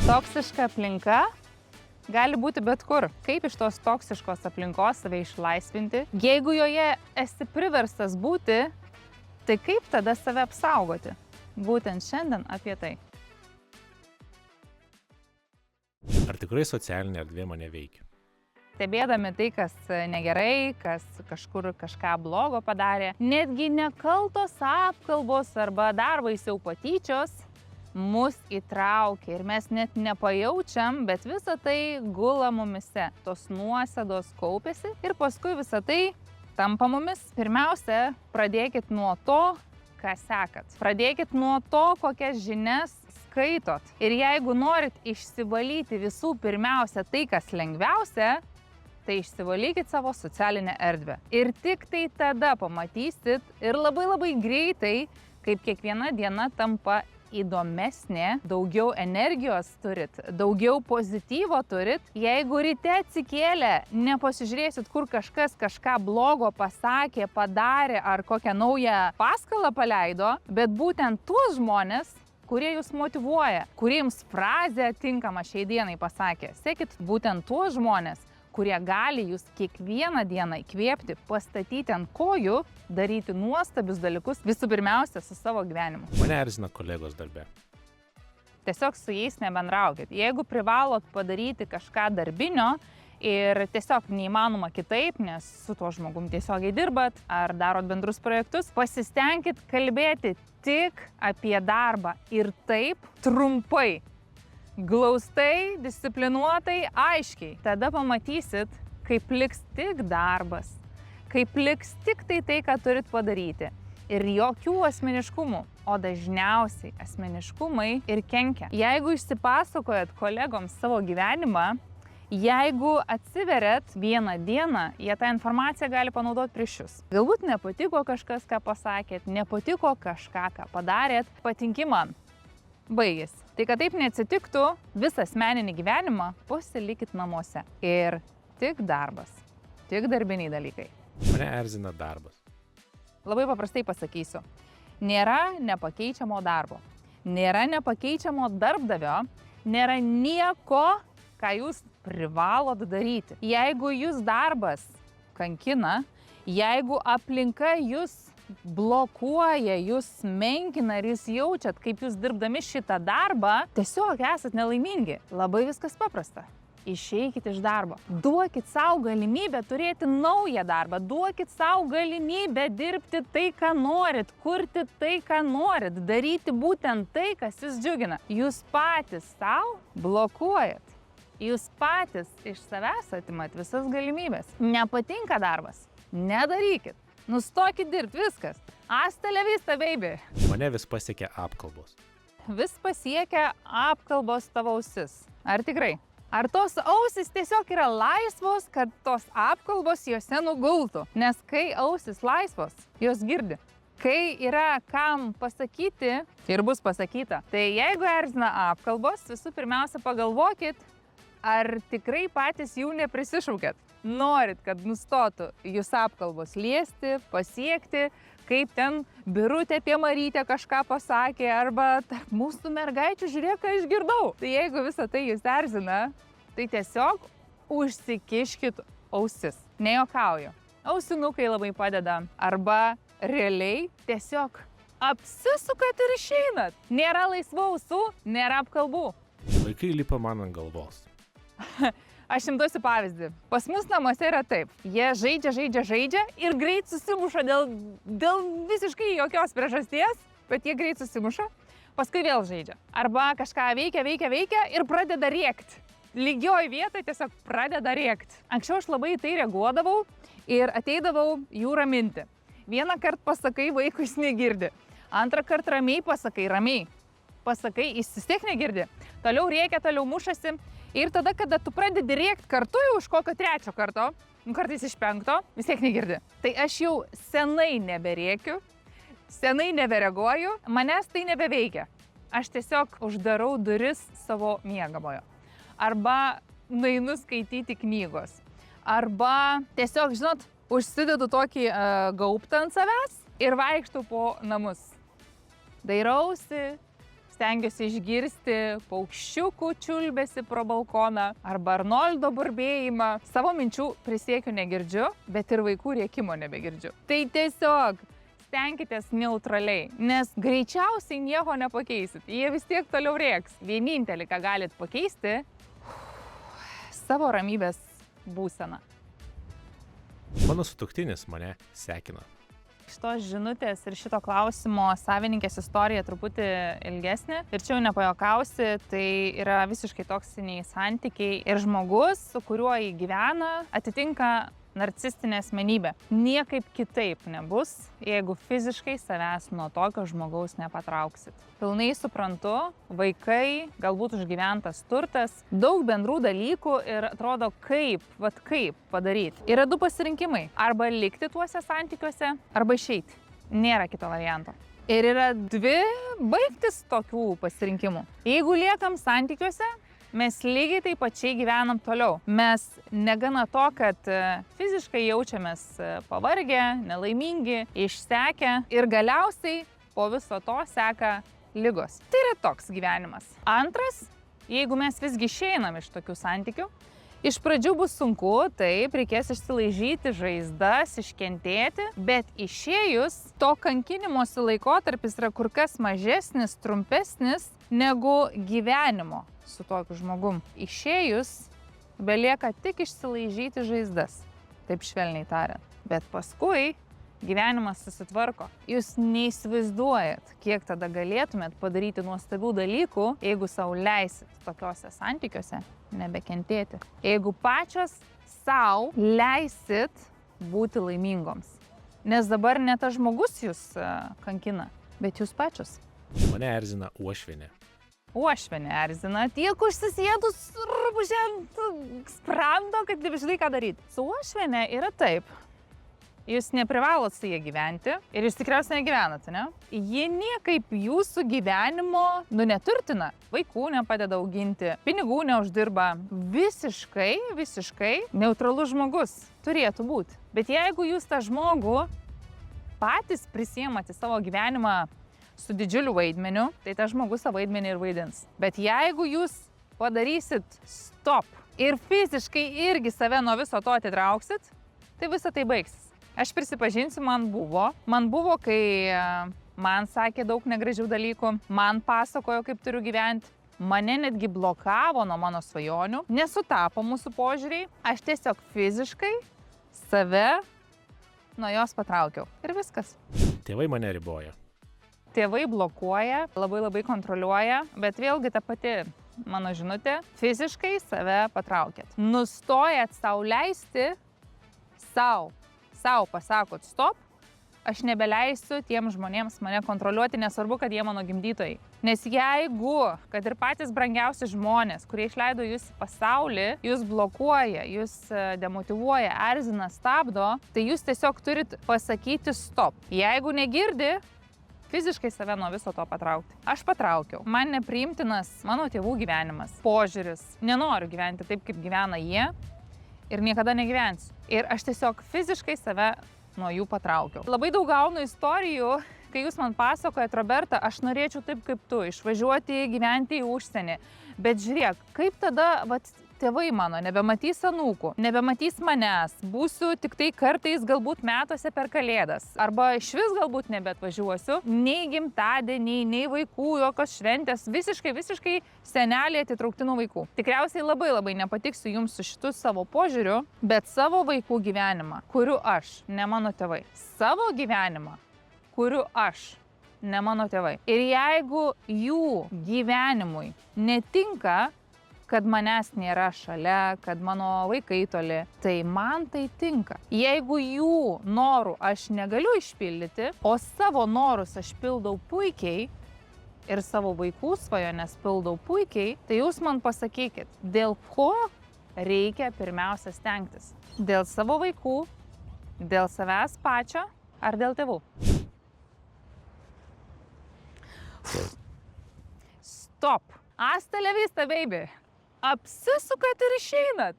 Toksiška aplinka gali būti bet kur. Kaip iš tos toksiškos aplinkos save išlaisvinti? Jeigu joje esi priverstas būti, tai kaip tada save apsaugoti? Būtent šiandien apie tai. Ar tikrai socialinė erdvė mane veikia? Stebėdami tai, kas negerai, kas kažkur kažką blogo padarė, netgi nekaltos apkalbos arba dar baisiau patyčios, mus įtraukia ir mes net nepajaučiam, bet visa tai gula mumise. Tos nuosėdos kaupiasi ir paskui visa tai tampa mumis. Pirmiausia, pradėkit nuo to, ką sekat. Pradėkit nuo to, kokias žinias skaitot. Ir jeigu norit išsivalyti visų pirmiausia tai, kas lengviausia, tai išsivalykit savo socialinę erdvę. Ir tik tai tada pamatysit ir labai greitai, kaip kiekviena diena tampa įdomesnė, daugiau energijos turit, daugiau pozityvo turit. Jeigu ryte atsikėlę, nepasižiūrėsit, kur kažkas kažką blogo pasakė, padarė ar kokią naują paskalą paleido, bet būtent tuos žmonės, kurie jūs motyvuoja, kurie jums frazę tinkamą šiai dienai pasakė. Sekit būtent tuos žmonės, kurie gali jūs kiekvieną dieną įkvėpti, pastatyti ant kojų, daryti nuostabius dalykus, visų pirmiausia, su savo gyvenimu. Mane erzina kolegos darbe. Tiesiog su jais nebendraukit. Jeigu privalot padaryti kažką darbinio ir tiesiog neįmanoma kitaip, nes su tuo žmogum tiesiogiai dirbat ar darot bendrus projektus, pasistengkit kalbėti tik apie darbą ir taip trumpai. Glaustai, disciplinuotai, aiškiai. Tada pamatysit, kaip liks tik darbas, kaip liks tik tai, ką turit padaryti. Ir jokių asmeniškumų, o dažniausiai asmeniškumai ir kenkia. Jeigu išsipasakojat kolegoms savo gyvenimą, jeigu atsiveriat vieną dieną, jie tą informaciją gali panaudoti prieš jūs. Galbūt nepatiko kažkas, ką pasakėt, nepatiko kažką, ką padarėt, patinki man. Baigėsi. Tai kad taip neatsitiktų, visą asmeninį gyvenimą pasilikit namuose. Ir tik darbas, tik darbiniai dalykai. Mane erzina darbas. Labai paprastai pasakysiu. Nėra nepakeičiamo darbo. Nėra nepakeičiamo darbdavio. Nėra nieko, ką jūs privalot daryti. Jeigu jūs darbas kankina, jeigu aplinka jūs blokuoja, jūs menkina ir jūs jaučiat, kaip jūs dirbdami šitą darbą, tiesiog esat nelaimingi. Labai viskas paprasta. Išeikit iš darbo. Duokit savo galimybę turėti naują darbą. Duokit savo galimybę dirbti tai, ką norit, kurti tai, ką norit, daryti būtent tai, kas jūs džiugina. Jūs patys savo blokuojat. Jūs patys iš savęs atimat visas galimybės. Nepatinka darbas? Nedarykit. Nustokit dirbti, viskas. Hasta la vista, baby. Mane vis pasiekia apkalbos. Vis pasiekia apkalbos tavo ausis. Ar tikrai? Ar tos ausis tiesiog yra laisvos, kad tos apkalbos juose nugultų? Nes kai ausis laisvos, jos girdi. Kai yra kam pasakyti, ir bus pasakyta. Tai jeigu erzina apkalbos, visų pirmiausia pagalvokit, ar tikrai patys jų neprisišaukėt. Norit, kad nustotų jūs apkalbos liesti, pasiekti, kaip ten Birutė apie Marytę kažką pasakė, arba tarp mūsų mergaičių žiūrėk, ką išgirdau. Tai jeigu visą tai jūs erzina, tai tiesiog užsikiškit ausis. Nejuokauju. Ausinukai labai padeda. Arba realiai tiesiog apsisukat ir išeinat. Nėra laisvų ausų, nėra apkalbų. Vaikai lipa man ant galvos. Aš jums duosiu pavyzdį. Pas mus namuose yra taip. Jie žaidžia ir greit susimuša dėl visiškai jokios priežasties, bet jie greit susimuša, paskui vėl žaidžia. Arba kažką veikia ir pradeda rėkti. Lygioj vietoje tiesiog pradeda rėkti. Anksčiau aš labai į tai reaguodavau ir ateidavau jų raminti. Vieną kartą pasakai, vaikui jis negirdi. Antrą kartą ramiai pasakai, jis vis tiek negirdi. Toliau rėkia, toliau mušasi. Ir tada, kada tu pradedi rėkti kartu jau iš kokio trečio karto, kartais iš penkto, vis tiek negirdi. Tai aš jau senai neberėkiu, senai nebereaguoju, manęs tai nebeveikia. Aš tiesiog uždarau duris savo miegamojo. Arba nueinu skaityti knygos. Arba tiesiog, žinot, užsidedu tokį gaubtą ant savęs ir vaikštau po namus. Dairausi, stengiuosi išgirsti paukščiukų čiulbėsi pro balkoną arba Arnoldo burbėjimą. Savo minčių prisiekiu negirdžiu, bet ir vaikų rėkimo nebegirdžiu. Tai tiesiog stenkitės neutraliai, nes greičiausiai nieko nepakeisit. Jie vis tiek toliau rėks. Vienintelį, ką galit pakeisti, savo ramybės būseną. Mano sutuoktinis mane sekina. Šitos žinutės ir šito klausimo savininkės istorija truputį ilgesnė. Ir čia jau nepajokausi, tai yra visiškai toksiniai santykiai. Ir žmogus, su kuriuo jį gyvena, atitinka narcistinė asmenybė. Niekaip kitaip nebus, jeigu fiziškai savęs nuo tokio žmogaus nepatrauksit. Pilnai suprantu, vaikai, galbūt užgyventas turtas, daug bendrų dalykų ir atrodo kaip padaryti. Yra du pasirinkimai. Arba likti tuose santykiuose, arba išeiti. Nėra kito varianto. Ir yra dvi baigtis tokių pasirinkimų. Jeigu liekam santykiuose, mes lygiai taip pačiai gyvenam toliau. Mes negana to, kad fiziškai jaučiamės pavargę, nelaimingi, išsekę ir galiausiai po viso to seka ligos. Tai yra toks gyvenimas. Antras, jeigu mes visgi išeinam iš tokių santykių, iš pradžių bus sunku, taip, reikės išsilaižyti žaizdas, iškentėti, bet išėjus to kankinimosi laikotarpis yra kur kas mažesnis, trumpesnis negu gyvenimo su tokiu žmogum. Išėjus belieka tik išsilaižyti žaizdas, taip švelniai tariant. Bet paskui gyvenimas susitvarko. Jūs neįsivaizduojat, kiek tada galėtumėt padaryti nuostabių dalykų, jeigu sau leisit tokiuose santykiuose nebekentėti. Jeigu pačios sau leisit būti laimingoms. Nes dabar ne tas žmogus jūs kankina, bet jūs pačios. Mane erzina uošvienė. Uošvienė erzina, tiek užsisėdus rūbužiant sprando, kad nebežinai ką daryti. Su uošvienė yra taip. Jūs neprivalot su jie gyventi ir jūs tikriausiai negyvenate, ne? Jie niekaip jūsų gyvenimo neturtina. Vaikų nepadeda auginti, pinigų neuždirba. Visiškai neutralus žmogus turėtų būti. Bet jeigu jūs tą žmogų patys prisiimate savo gyvenimą su didžiuliu vaidmeniu, tai tas žmogus savo vaidmenį ir vaidins. Bet jeigu jūs padarysit stop ir fiziškai irgi save nuo viso to atitrauksit, tai visa tai baigsis. Aš prisipažinsiu, man buvo, kai man sakė daug negražių dalykų, man pasakojo, kaip turiu gyventi, mane netgi blokavo nuo mano svajonių, nesutapo mūsų požiūriai, aš tiesiog fiziškai save nuo jos patraukiau. Ir viskas. Tėvai mane riboja. Tėvai blokuoja, labai kontroliuoja, bet vėlgi ta pati mano žinutė, fiziškai save patraukėt. Nustojat sau leisti, sau pasakot stop, aš nebeleisiu tiem žmonėms mane kontroliuoti, nesvarbu, kad jie mano gimdytojai. Nes jeigu, kad ir patys brangiausi žmonės, kurie išleido jūs į pasaulį, jūs blokuoja, jūs demotyvuoja, erzina, stabdo, tai jūs tiesiog turit pasakyti stop. Jeigu negirdi, fiziškai save nuo viso to patraukti. Aš patraukiau. Man nepriimtinas mano tėvų gyvenimas, požiūris. Nenoriu gyventi taip, kaip gyvena jie ir niekada negyvensiu. Ir aš tiesiog fiziškai save nuo jų patraukiau. Labai daug gaunu istorijų, kai jūs man pasakojat, Roberta, aš norėčiau taip kaip tu, išvažiuoti, gyventi į užsienį. Bet žiūrėk, kaip tada, tėvai mano nebematys anūkų, nebematys manęs, būsiu tik tai kartais galbūt metuose per kalėdas, arba išvis galbūt nebeatvažiuosiu, nei gimtadieniai, nei vaikų, jokios šventės, visiškai seneliai atitraukti nuo vaikų. Tikriausiai labai nepatiksiu jums su šitu savo požiūriu, bet savo vaikų gyvenimą kuriu aš, ne mano tėvai. Savo gyvenimą kuriu aš, ne mano tėvai. Ir jeigu jų gyvenimui netinka, kad manęs nėra šalia, kad mano vaikai toli, tai man tai tinka. Jeigu jų norų aš negaliu išpildyti, o savo norus aš pildau puikiai ir savo vaikų svajones pildau puikiai, tai jūs man pasakykit, dėl ko reikia pirmiausia stengtis? Dėl savo vaikų, dėl savęs pačio ar dėl tėvų? Stop. Hasta la vista, baby. Apsisukat ir išeinat.